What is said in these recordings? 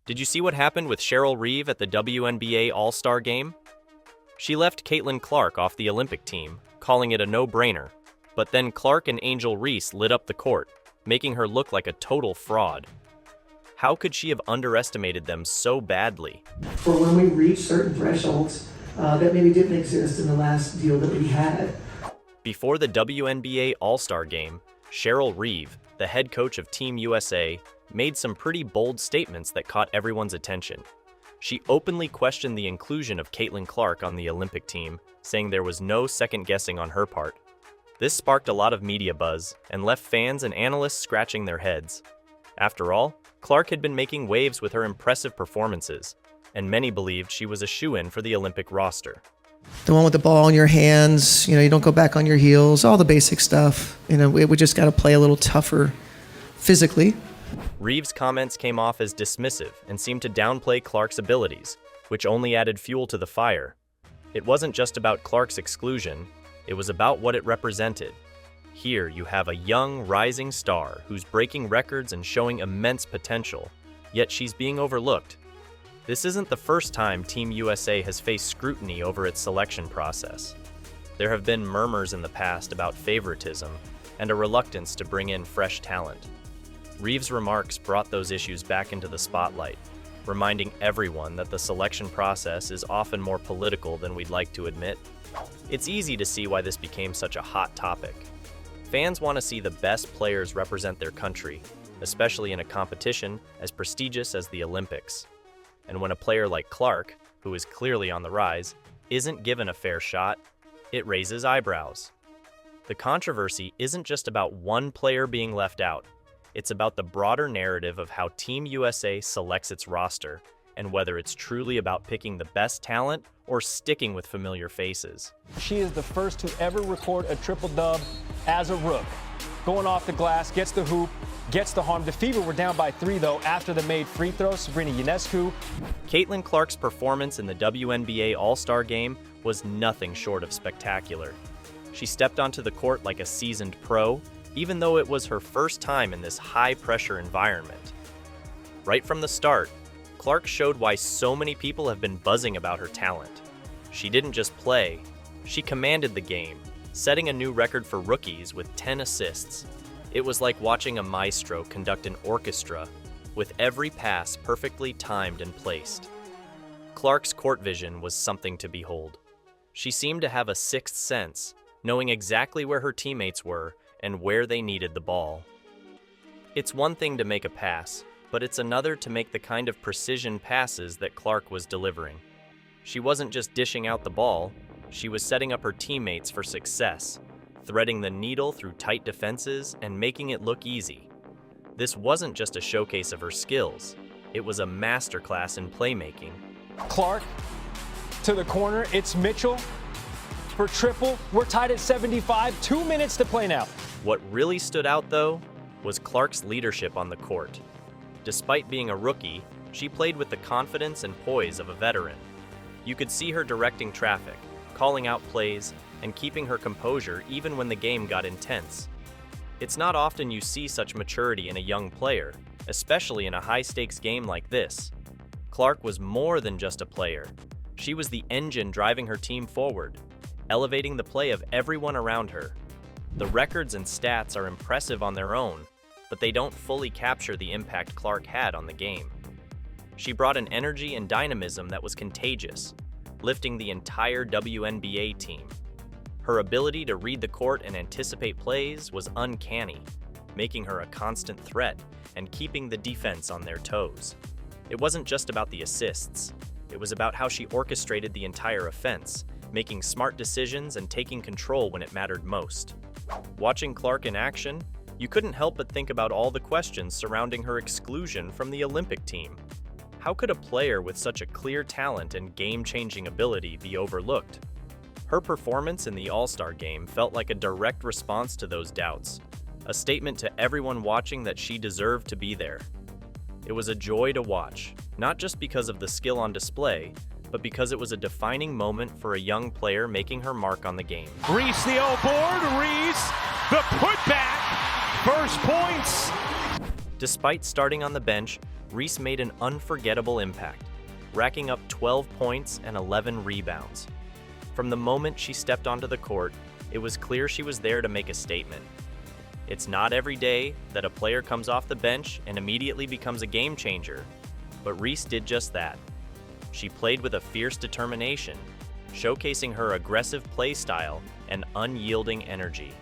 Did you see what happened with Cheryl Reeve at the WNBA All-Star Game? She left Caitlin Clark off the Olympic team, calling it a no-brainer. But then Clark and Angel Reese lit up the court, making her look like a total fraud. How could she have underestimated them so badly? For when we reach certain thresholds that maybe didn't exist in the last deal that we had. Before the WNBA All-Star Game, Cheryl Reeve, the head coach of Team USA, made some pretty bold statements that caught everyone's attention. She openly questioned the inclusion of Caitlin Clark on the Olympic team, saying there was no second-guessing on her part. This sparked a lot of media buzz and left fans and analysts scratching their heads. After all, Clark had been making waves with her impressive performances, and many believed she was a shoo-in for the Olympic roster. The one with the ball in your hands, you don't go back on your heels, all the basic stuff. We just got to play a little tougher physically. Reeve's comments came off as dismissive and seemed to downplay Clark's abilities, which only added fuel to the fire. It wasn't just about Clark's exclusion, it was about what it represented. Here you have a young, rising star who's breaking records and showing immense potential, yet she's being overlooked. This isn't the first time Team USA has faced scrutiny over its selection process. There have been murmurs in the past about favoritism and a reluctance to bring in fresh talent. Reeve's remarks brought those issues back into the spotlight, reminding everyone that the selection process is often more political than we'd like to admit. It's easy to see why this became such a hot topic. Fans want to see the best players represent their country, especially in a competition as prestigious as the Olympics. And when a player like Clark, who is clearly on the rise, isn't given a fair shot, it raises eyebrows. The controversy isn't just about one player being left out. It's about the broader narrative of how Team USA selects its roster, and whether it's truly about picking the best talent or sticking with familiar faces. She is the first to ever record a triple-dub as a rook. Going off the glass, gets the hoop, gets the harm. The Fever were down by 3, though, after the made free throw. Sabrina Ionescu. Caitlin Clark's performance in the WNBA All-Star Game was nothing short of spectacular. She stepped onto the court like a seasoned pro, even though it was her first time in this high-pressure environment. Right from the start, Clark showed why so many people have been buzzing about her talent. She didn't just play, she commanded the game, setting a new record for rookies with 10 assists. It was like watching a maestro conduct an orchestra, with every pass perfectly timed and placed. Clark's court vision was something to behold. She seemed to have a sixth sense, knowing exactly where her teammates were and where they needed the ball. It's one thing to make a pass, but it's another to make the kind of precision passes that Clark was delivering. She wasn't just dishing out the ball, she was setting up her teammates for success, threading the needle through tight defenses and making it look easy. This wasn't just a showcase of her skills, it was a masterclass in playmaking. Clark to the corner, it's Mitchell for triple. We're tied at 75, 2 minutes to play now. What really stood out, though, was Clark's leadership on the court. Despite being a rookie, she played with the confidence and poise of a veteran. You could see her directing traffic, calling out plays, and keeping her composure even when the game got intense. It's not often you see such maturity in a young player, especially in a high-stakes game like this. Clark was more than just a player. She was the engine driving her team forward, elevating the play of everyone around her. The records and stats are impressive on their own, but they don't fully capture the impact Clark had on the game. She brought an energy and dynamism that was contagious, lifting the entire WNBA team. Her ability to read the court and anticipate plays was uncanny, making her a constant threat and keeping the defense on their toes. It wasn't just about the assists, it was about how she orchestrated the entire offense, making smart decisions and taking control when it mattered most. Watching Clark in action, you couldn't help but think about all the questions surrounding her exclusion from the Olympic team. How could a player with such a clear talent and game-changing ability be overlooked? Her performance in the All-Star Game felt like a direct response to those doubts, a statement to everyone watching that she deserved to be there. It was a joy to watch, not just because of the skill on display, but because it was a defining moment for a young player making her mark on the game. Reese the O-board, Reese the putback, first points. Despite starting on the bench, Reese made an unforgettable impact, racking up 12 points and 11 rebounds. From the moment she stepped onto the court, it was clear she was there to make a statement. It's not every day that a player comes off the bench and immediately becomes a game changer, but Reese did just that. She played with a fierce determination, showcasing her aggressive play style and unyielding energy.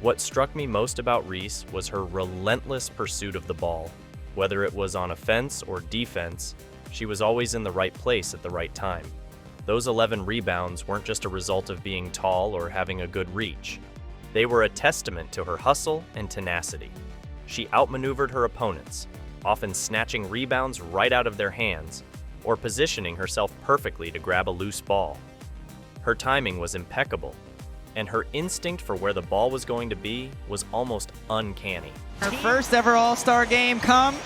What struck me most about Reese was her relentless pursuit of the ball. Whether it was on offense or defense, she was always in the right place at the right time. Those 11 rebounds weren't just a result of being tall or having a good reach. They were a testament to her hustle and tenacity. She outmaneuvered her opponents, often snatching rebounds right out of their hands or positioning herself perfectly to grab a loose ball. Her timing was impeccable, and her instinct for where the ball was going to be was almost uncanny. Her first ever All-Star game come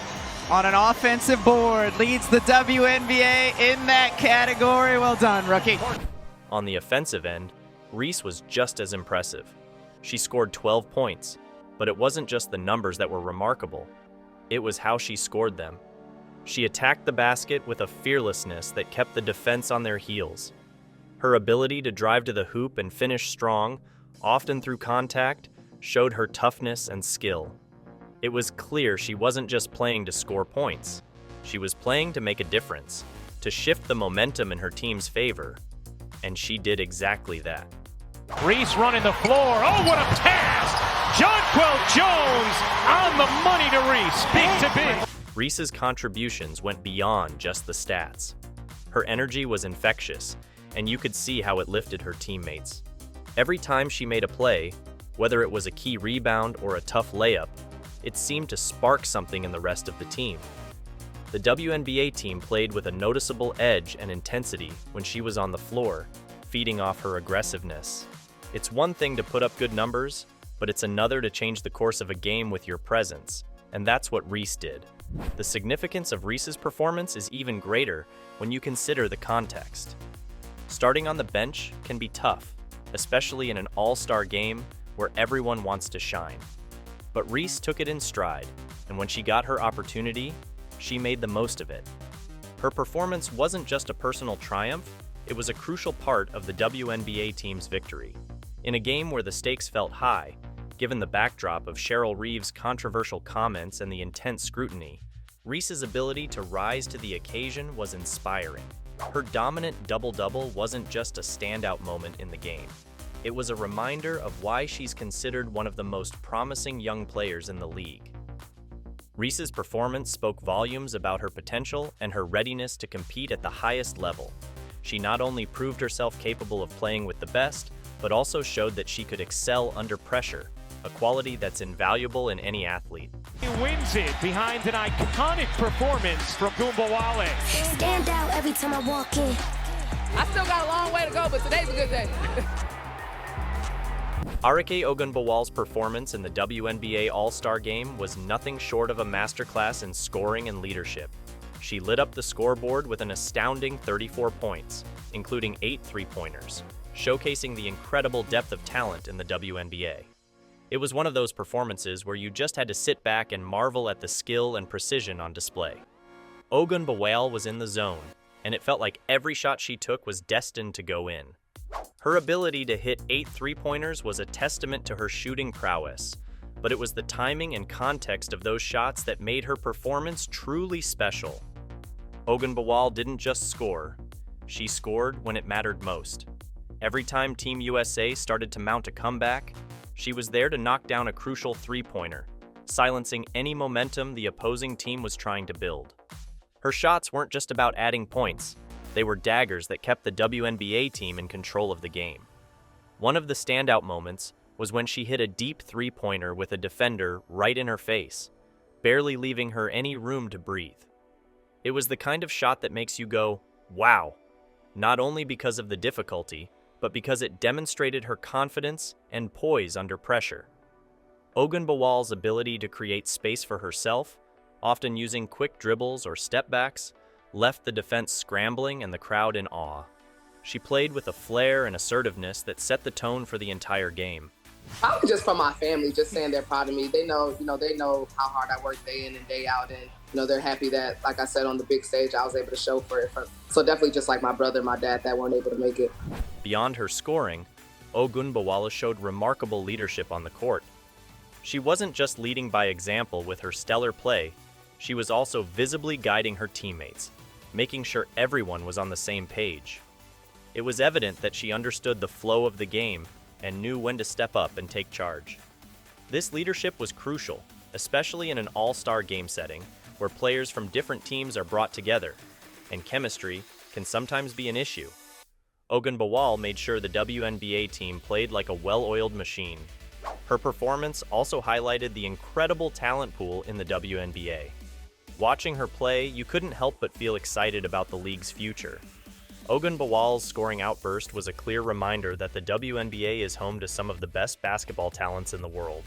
on an offensive board, leads the WNBA in that category. Well done, rookie. On the offensive end, Reese was just as impressive. She scored 12 points, but it wasn't just the numbers that were remarkable. It was how she scored them. She attacked the basket with a fearlessness that kept the defense on their heels. Her ability to drive to the hoop and finish strong, often through contact, showed her toughness and skill. It was clear she wasn't just playing to score points. She was playing to make a difference, to shift the momentum in her team's favor. And she did exactly that. Reese running the floor. Oh, what a pass! Jonquel Jones on the money to Reese. Big to big. Reese's contributions went beyond just the stats. Her energy was infectious, and you could see how it lifted her teammates. Every time she made a play, whether it was a key rebound or a tough layup, it seemed to spark something in the rest of the team. The WNBA team played with a noticeable edge and intensity when she was on the floor, feeding off her aggressiveness. It's one thing to put up good numbers, but it's another to change the course of a game with your presence, and that's what Reese did. The significance of Reese's performance is even greater when you consider the context. Starting on the bench can be tough, especially in an all-star game where everyone wants to shine. But Reese took it in stride, and when she got her opportunity, she made the most of it. Her performance wasn't just a personal triumph, it was a crucial part of the WNBA team's victory. In a game where the stakes felt high, given the backdrop of Cheryl Reeve's controversial comments and the intense scrutiny, Reese's ability to rise to the occasion was inspiring. Her dominant double-double wasn't just a standout moment in the game. It was a reminder of why she's considered one of the most promising young players in the league. Reese's performance spoke volumes about her potential and her readiness to compete at the highest level. She not only proved herself capable of playing with the best, but also showed that she could excel under pressure, a quality that's invaluable in any athlete. He wins it behind an iconic performance from wnba. Stand out every time I walk in. I still got a long way to go, but today's a good day. Arike Ogunbowale's performance in the WNBA All-Star Game was nothing short of a masterclass in scoring and leadership. She lit up the scoreboard with an astounding 34 points, including 8 three-pointers, showcasing the incredible depth of talent in the WNBA. It was one of those performances where you just had to sit back and marvel at the skill and precision on display. Ogunbowale was in the zone, and it felt like every shot she took was destined to go in. Her ability to hit 8 three-pointers was a testament to her shooting prowess, but it was the timing and context of those shots that made her performance truly special. Ogunbowale didn't just score, she scored when it mattered most. Every time Team USA started to mount a comeback, she was there to knock down a crucial three-pointer, silencing any momentum the opposing team was trying to build. Her shots weren't just about adding points, they were daggers that kept the WNBA team in control of the game. One of the standout moments was when she hit a deep three-pointer with a defender right in her face, barely leaving her any room to breathe. It was the kind of shot that makes you go, wow, not only because of the difficulty, but because it demonstrated her confidence and poise under pressure. Ogunbowale's ability to create space for herself, often using quick dribbles or step-backs, left the defense scrambling and the crowd in awe. She played with a flair and assertiveness that set the tone for the entire game. Probably just from my family, just saying they're proud of me. They know how hard I work day in and day out, and they're happy that, like I said, on the big stage, I was able to show for it. So definitely just like my brother and my dad that weren't able to make it. Beyond her scoring, Ogunbowale showed remarkable leadership on the court. She wasn't just leading by example with her stellar play, she was also visibly guiding her teammates, making sure everyone was on the same page. It was evident that she understood the flow of the game and knew when to step up and take charge. This leadership was crucial, especially in an all-star game setting where players from different teams are brought together, and chemistry can sometimes be an issue. Ogunbowale made sure the WNBA team played like a well-oiled machine. Her performance also highlighted the incredible talent pool in the WNBA. Watching her play, you couldn't help but feel excited about the league's future. Ogunbowale's scoring outburst was a clear reminder that the WNBA is home to some of the best basketball talents in the world.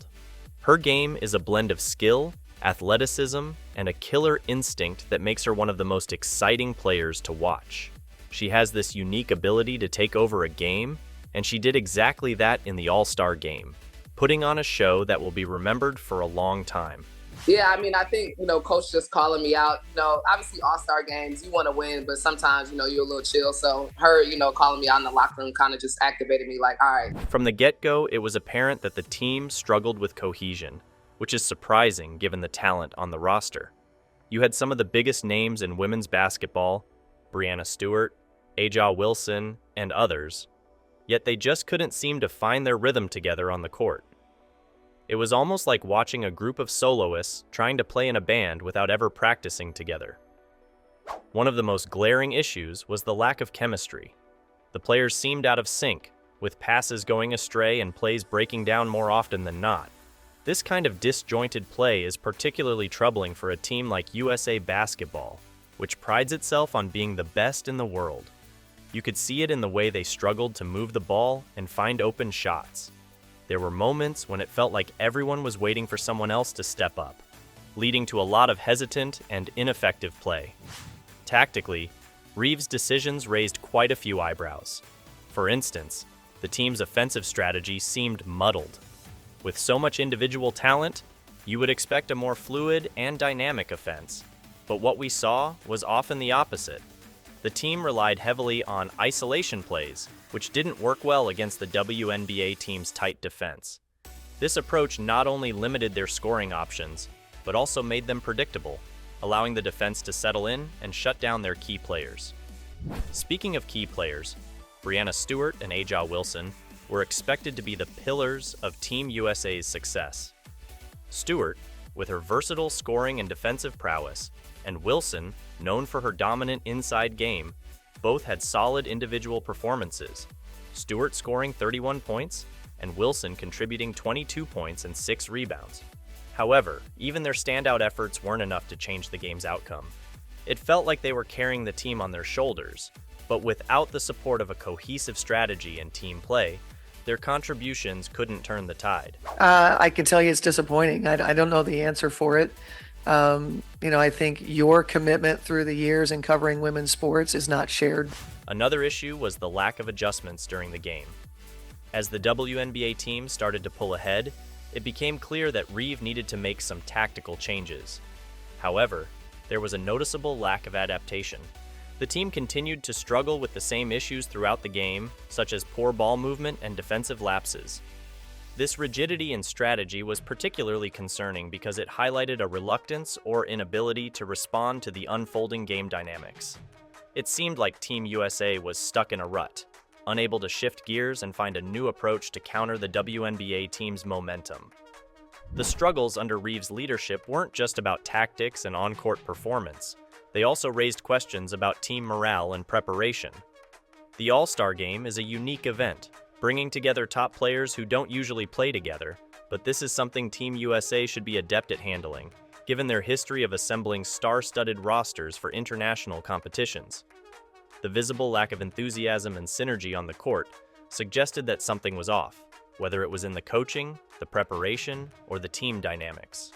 Her game is a blend of skill, athleticism, and a killer instinct that makes her one of the most exciting players to watch. She has this unique ability to take over a game, and she did exactly that in the All-Star game, putting on a show that will be remembered for a long time. Yeah, I mean, I think, coach just calling me out, obviously all-star games, you want to win, but sometimes, you're a little chill. So her, calling me out in the locker room kind of just activated me like, all right. From the get-go, it was apparent that the team struggled with cohesion, which is surprising given the talent on the roster. You had some of the biggest names in women's basketball, Breanna Stewart, Aja Wilson, and others, yet they just couldn't seem to find their rhythm together on the court. It was almost like watching a group of soloists trying to play in a band without ever practicing together. One of the most glaring issues was the lack of chemistry. The players seemed out of sync, with passes going astray and plays breaking down more often than not. This kind of disjointed play is particularly troubling for a team like USA Basketball, which prides itself on being the best in the world. You could see it in the way they struggled to move the ball and find open shots. There were moments when it felt like everyone was waiting for someone else to step up, leading to a lot of hesitant and ineffective play. Tactically, Reeve's decisions raised quite a few eyebrows. For instance, the team's offensive strategy seemed muddled. With so much individual talent, you would expect a more fluid and dynamic offense, but what we saw was often the opposite. The team relied heavily on isolation plays, which didn't work well against the WNBA team's tight defense. This approach not only limited their scoring options, but also made them predictable, allowing the defense to settle in and shut down their key players. Speaking of key players, Breanna Stewart and Aja Wilson were expected to be the pillars of Team USA's success. Stewart, with her versatile scoring and defensive prowess, and Wilson, known for her dominant inside game, both had solid individual performances, Stewart scoring 31 points and Wilson contributing 22 points and 6 rebounds. However, even their standout efforts weren't enough to change the game's outcome. It felt like they were carrying the team on their shoulders, but without the support of a cohesive strategy and team play, their contributions couldn't turn the tide. I can tell you it's disappointing. I don't know the answer for it. I think your commitment through the years in covering women's sports is not shared. Another issue was the lack of adjustments during the game. As the WNBA team started to pull ahead, it became clear that Reeve needed to make some tactical changes. However, there was a noticeable lack of adaptation. The team continued to struggle with the same issues throughout the game, such as poor ball movement and defensive lapses. This rigidity in strategy was particularly concerning because it highlighted a reluctance or inability to respond to the unfolding game dynamics. It seemed like Team USA was stuck in a rut, unable to shift gears and find a new approach to counter the WNBA team's momentum. The struggles under Reeve's leadership weren't just about tactics and on-court performance. They also raised questions about team morale and preparation. The All-Star Game is a unique event, bringing together top players who don't usually play together, but this is something Team USA should be adept at handling, given their history of assembling star-studded rosters for international competitions. The visible lack of enthusiasm and synergy on the court suggested that something was off, whether it was in the coaching, the preparation, or the team dynamics.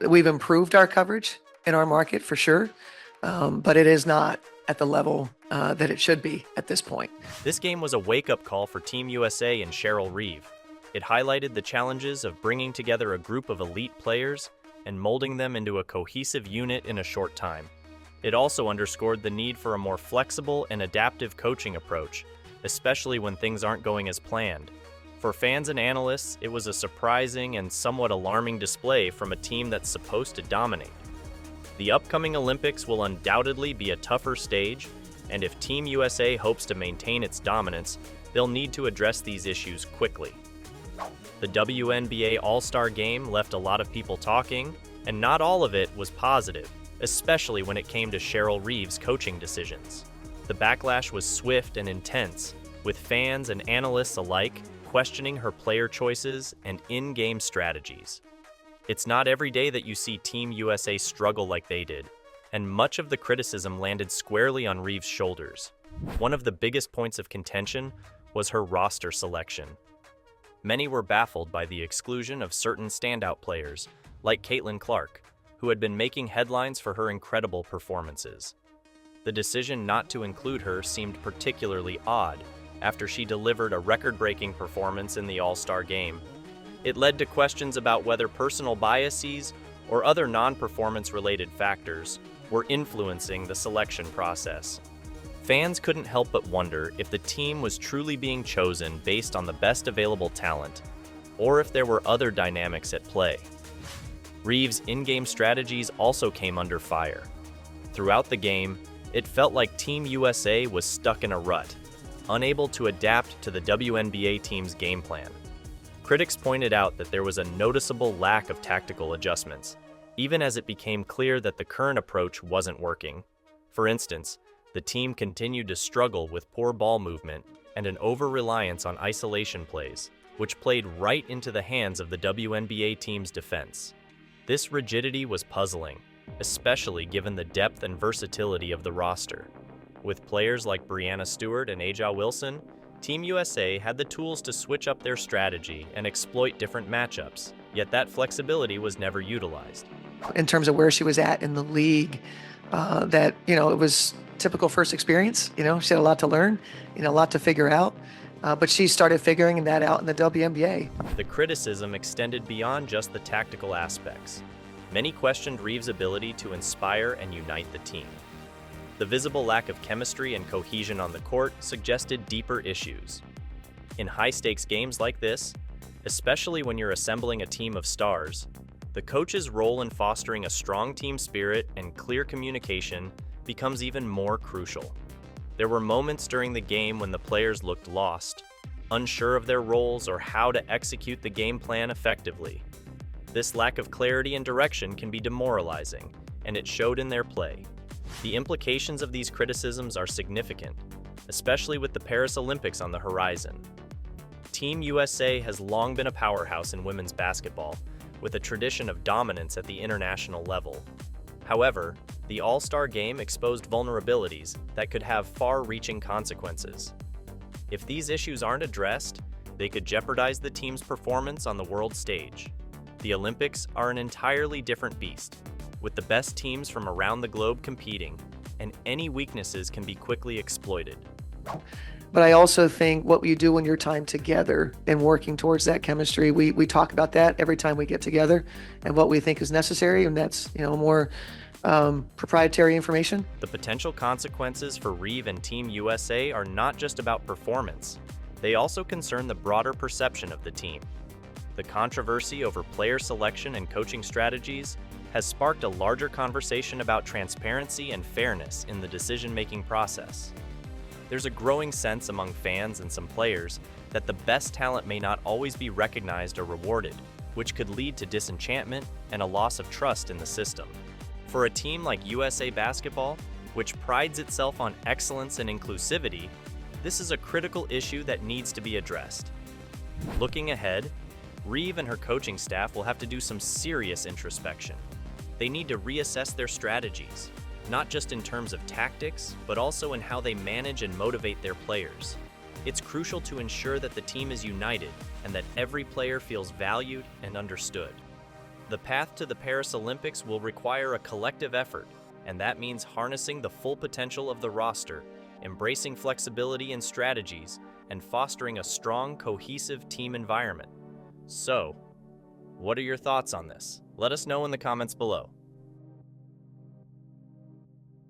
We've improved our coverage in our market for sure, but it is not at the level that it should be at this point. This game was a wake-up call for Team USA and Cheryl Reeve. It highlighted the challenges of bringing together a group of elite players and molding them into a cohesive unit in a short time. It also underscored the need for a more flexible and adaptive coaching approach, especially when things aren't going as planned. For fans and analysts, it was a surprising and somewhat alarming display from a team that's supposed to dominate. The upcoming Olympics will undoubtedly be a tougher stage, and if Team USA hopes to maintain its dominance, they'll need to address these issues quickly. The WNBA All-Star Game left a lot of people talking, and not all of it was positive, especially when it came to Cheryl Reeve's coaching decisions. The backlash was swift and intense, with fans and analysts alike questioning her player choices and in-game strategies. It's not every day that you see Team USA struggle like they did, and much of the criticism landed squarely on Reeve's shoulders. One of the biggest points of contention was her roster selection. Many were baffled by the exclusion of certain standout players, like Caitlin Clark, who had been making headlines for her incredible performances. The decision not to include her seemed particularly odd after she delivered a record-breaking performance in the All-Star Game. It led to questions about whether personal biases or other non-performance-related factors were influencing the selection process. Fans couldn't help but wonder if the team was truly being chosen based on the best available talent, or if there were other dynamics at play. Reeve's in-game strategies also came under fire. Throughout the game, it felt like Team USA was stuck in a rut, unable to adapt to the WNBA team's game plan. Critics pointed out that there was a noticeable lack of tactical adjustments, even as it became clear that the current approach wasn't working. For instance, the team continued to struggle with poor ball movement and an over-reliance on isolation plays, which played right into the hands of the WNBA team's defense. This rigidity was puzzling, especially given the depth and versatility of the roster. With players like Breanna Stewart and Aja Wilson, Team USA had the tools to switch up their strategy and exploit different matchups, yet that flexibility was never utilized. In terms of where she was at in the league, it was typical first experience. She had a lot to learn, a lot to figure out, but she started figuring that out in the WNBA. The criticism extended beyond just the tactical aspects. Many questioned Reeve's ability to inspire and unite the team. The visible lack of chemistry and cohesion on the court suggested deeper issues. In high-stakes games like this, especially when you're assembling a team of stars, the coach's role in fostering a strong team spirit and clear communication becomes even more crucial. There were moments during the game when the players looked lost, unsure of their roles or how to execute the game plan effectively. This lack of clarity and direction can be demoralizing, and it showed in their play. The implications of these criticisms are significant, especially with the Paris Olympics on the horizon. Team USA has long been a powerhouse in women's basketball, with a tradition of dominance at the international level. However, the All-Star Game exposed vulnerabilities that could have far-reaching consequences. If these issues aren't addressed, they could jeopardize the team's performance on the world stage. The Olympics are an entirely different beast, with the best teams from around the globe competing, and any weaknesses can be quickly exploited. But I also think what you do when you're time together and working towards that chemistry, we talk about that every time we get together and what we think is necessary, and that's more proprietary information. The potential consequences for Reeve and Team USA are not just about performance. They also concern the broader perception of the team. The controversy over player selection and coaching strategies has sparked a larger conversation about transparency and fairness in the decision-making process. There's a growing sense among fans and some players that the best talent may not always be recognized or rewarded, which could lead to disenchantment and a loss of trust in the system. For a team like USA Basketball, which prides itself on excellence and inclusivity, this is a critical issue that needs to be addressed. Looking ahead, Reeve and her coaching staff will have to do some serious introspection. They need to reassess their strategies, not just in terms of tactics, but also in how they manage and motivate their players. It's crucial to ensure that the team is united and that every player feels valued and understood. The path to the Paris Olympics will require a collective effort, and that means harnessing the full potential of the roster, embracing flexibility in strategies, and fostering a strong, cohesive team environment. So, what are your thoughts on this? Let us know in the comments below.